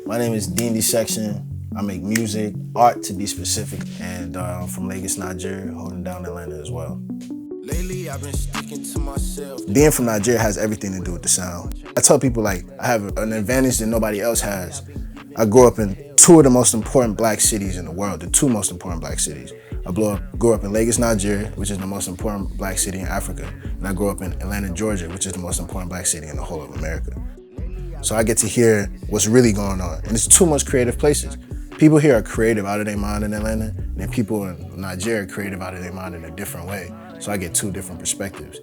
My name is dndSection. I make music, art to be specific, and I'm from Lagos, Nigeria, holding down Atlanta as well. Lately, I've been sticking to myself. Being from Nigeria has everything to do with the sound. I tell people like I have an advantage that nobody else has. I grew up in two of the most important black cities in the world, the two most important black cities. I grew up in Lagos, Nigeria, which is the most important black city in Africa, and I grew up in Atlanta, Georgia, which is the most important black city in the whole of America. So I get to hear what's really going on, and it's two most creative places. People here are creative out of their mind in Atlanta, and then people in Nigeria are creative out of their mind in a different way. So I get two different perspectives.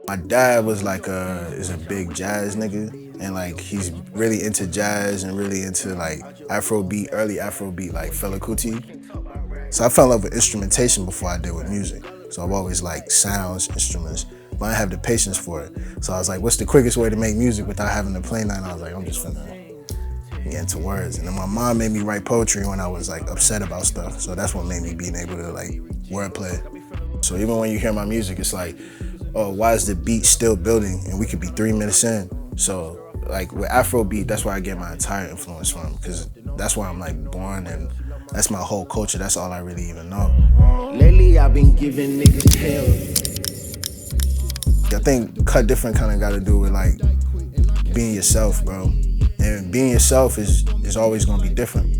My dad was is a big jazz nigga, and like he's really into jazz and really into like Afrobeat, early Afrobeat like Fela Kuti. So I fell in love with instrumentation before I did with music. So I've always liked sounds, instruments, but I didn't have the patience for it. So I was like, what's the quickest way to make music without having to play nothing? I was like, I'm just finna get into words. And then my mom made me write poetry when I was like upset about stuff. So that's what made me being able to like wordplay. So even when you hear my music, it's like, oh, why is the beat still building? And we could be 3 minutes in. So like with Afrobeat, that's where I get my entire influence from, because that's where I'm like born, and that's my whole culture. That's all I really even know. Lately, I've been giving niggas hell. I think Cut Different kind of got to do with like being yourself, bro. And being yourself is always gonna be different.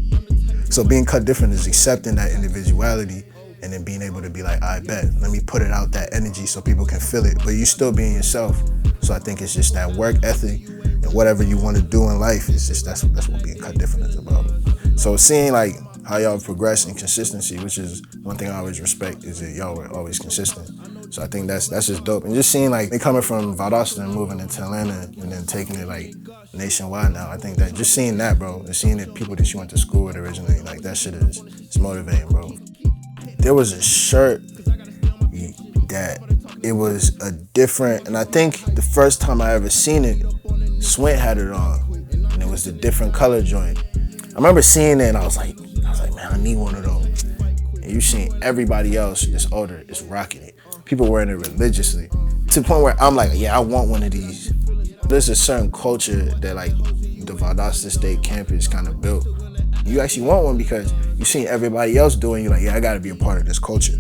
So being cut different is accepting that individuality and then being able to be like, I bet, let me put it out that energy so people can feel it, but you still being yourself. So I think it's just that work ethic and whatever you want to do in life is just, that's what being cut different is about. So seeing like how y'all progress in consistency, which is one thing I always respect, is that y'all were always consistent. So I think that's just dope. And just seeing like me coming from Valdosta and moving into Atlanta and then taking it like nationwide now, I think that just seeing that, bro, and seeing the people that you went to school with originally, like that shit is motivating, bro. There was a shirt that it was a different, and I think the first time I ever seen it, Swint had it on, and it was the different color joint. I remember seeing it and I was like, man, I need one of those. And you seen everybody else that's older is rocking it. People wearing it religiously, to the point where I'm like, yeah, I want one of these. There's a certain culture that like the Valdosta State campus kind of built. You actually want one because you seen everybody else doing, you're like, yeah, I gotta be a part of this culture.